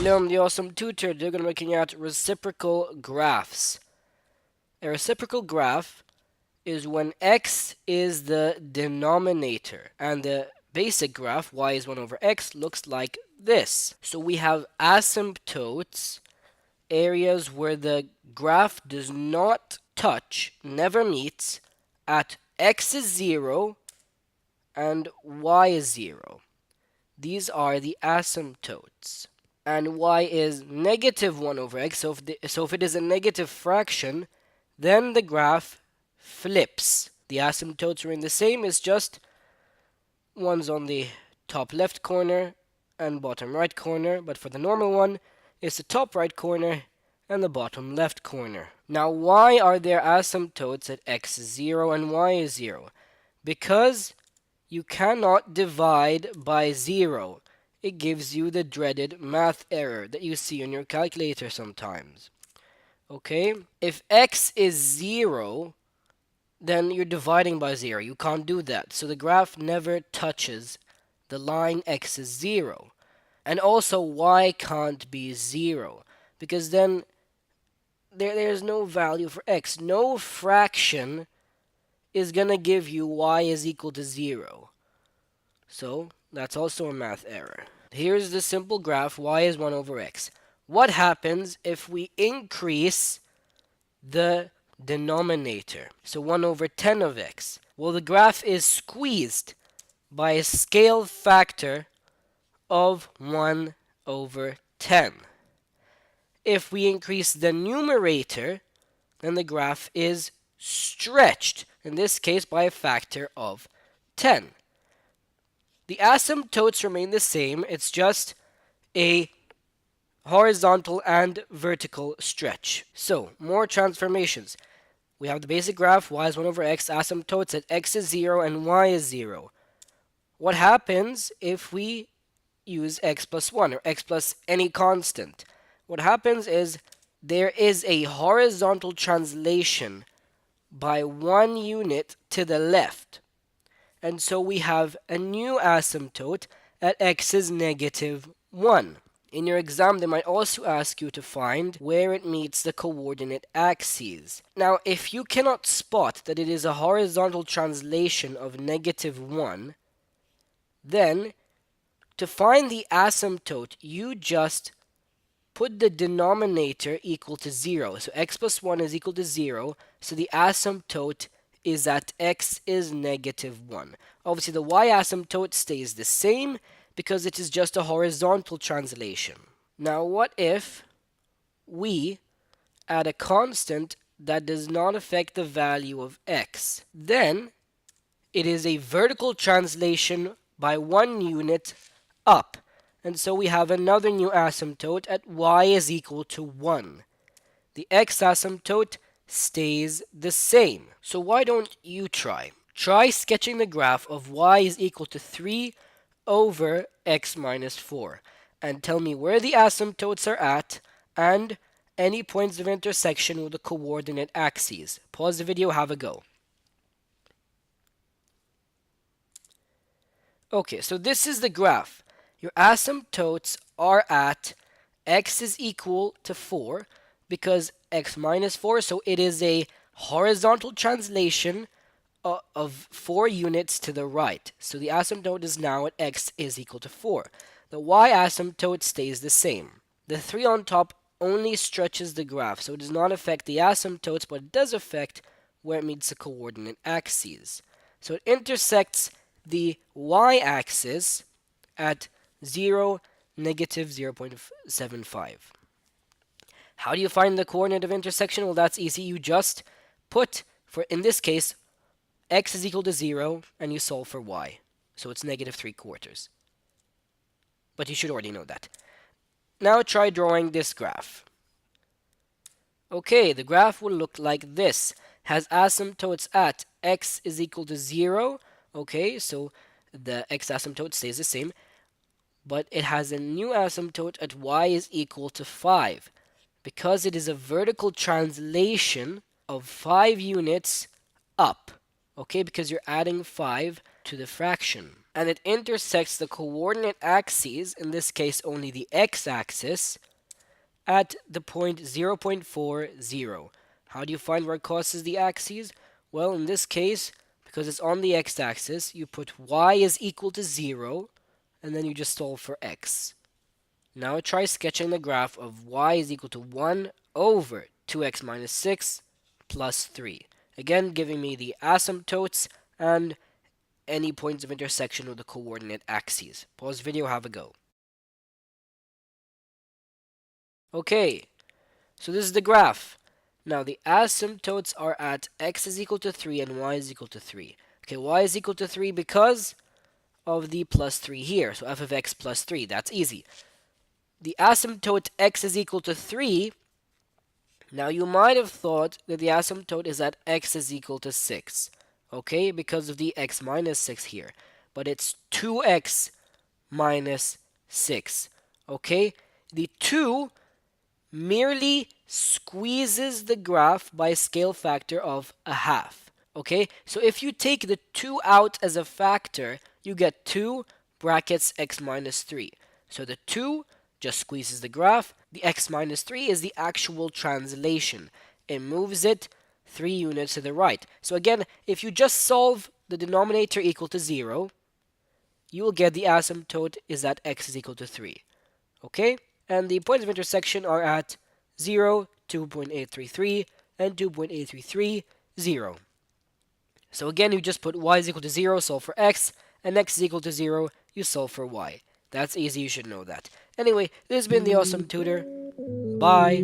Today on the awesome tutor, they're going to be looking at reciprocal graphs. A reciprocal graph is when x is the denominator, and the basic graph, y is 1 over x, looks like this. So we have asymptotes, areas where the graph does not touch, never meets, at x is 0 and y is 0. These are the asymptotes. And y is negative 1 over x. So if it is a negative fraction, then the graph flips. The asymptotes remain the same. It's just one's on the top left corner and bottom right corner. But for the normal one, it's the top right corner and the bottom left corner. Now, why are there asymptotes at x is 0 and y is 0? Because you cannot divide by 0. It gives you the dreaded math error that you see on your calculator sometimes. Okay? If x is 0, then you're dividing by 0. You can't do that. So the graph never touches the line x is 0. And also y can't be 0, because then there's no value for x. No fraction is going to give you y is equal to 0. So that's also a math error. Here's the simple graph, y is 1 over x. What happens if we increase the denominator? So 1 over 10 of x. Well, the graph is squeezed by a scale factor of 1 over 10. If we increase the numerator, then the graph is stretched, in this case by a factor of 10. The asymptotes remain the same. It's just a horizontal and vertical stretch. So, more transformations. We have the basic graph, y is 1 over x, asymptotes at x is 0 and y is 0. What happens if we use x plus 1 or x plus any constant? What happens is there is a horizontal translation by 1 unit to the left. And so we have a new asymptote at x is negative 1. In your exam, they might also ask you to find where it meets the coordinate axes. Now, if you cannot spot that it is a horizontal translation of negative 1, then to find the asymptote, you just put the denominator equal to 0. So x plus 1 is equal to 0. So the asymptote is at x is negative 1. Obviously, the y asymptote stays the same because it is just a horizontal translation. Now, what if we add a constant that does not affect the value of x? Then it is a vertical translation by 1 unit up. And so we have another new asymptote at y is equal to 1. The x asymptote stays the same. So why don't you try? Try sketching the graph of y is equal to 3 over x minus 4. And tell me where the asymptotes are at and any points of intersection with the coordinate axes. Pause the video, have a go. Okay, so this is the graph. Your asymptotes are at x is equal to 4 because x minus 4, so it is a horizontal translation of 4 units to the right. So the asymptote is now at x is equal to 4. The y asymptote stays the same. The 3 on top only stretches the graph, so it does not affect the asymptotes, but it does affect where it meets the coordinate axes. So it intersects the y-axis at 0, negative 0.75. How do you find the coordinate of intersection? Well, that's easy. You just put, for in this case, x is equal to 0, and you solve for y. So it's negative 3/4. But you should already know that. Now try drawing this graph. Okay, the graph will look like this. Has asymptotes at x is equal to 0. Okay, so the x asymptote stays the same. But it has a new asymptote at y is equal to 5. Because it is a vertical translation of 5 units up. Okay, because you're adding 5 to the fraction. And it intersects the coordinate axes, in this case only the x-axis, at the point 0.40. How do you find where it crosses the axes? Well, in this case, because it's on the x-axis, you put y is equal to 0, and then you just solve for x. Now try sketching the graph of y is equal to 1 over 2x minus 6 plus 3. Again, giving me the asymptotes and any points of intersection with the coordinate axes. Pause video, have a go. Okay, so this is the graph. Now the asymptotes are at x is equal to 3 and y is equal to 3. Okay, y is equal to 3 because of the plus 3 here. So f of x plus 3, that's easy. The asymptote x is equal to 3. Now you might have thought that the asymptote is at x is equal to 6. Okay, because of the x minus 6 here. But it's 2x minus 6. Okay, the 2 merely squeezes the graph by a scale factor of a half. Okay, so if you take the 2 out as a factor, you get 2 brackets x minus 3. So the 2 just squeezes the graph. The x minus 3 is the actual translation. It moves it 3 units to the right. So again, if you just solve the denominator equal to 0, you will get the asymptote is at x is equal to 3. Okay? And the points of intersection are at 0, 2.833, and 2.833, 0. So again, you just put y is equal to 0, solve for x, and x is equal to 0, you solve for y. That's easy, you should know that. Anyway, this has been the Awesome Tutor. Bye.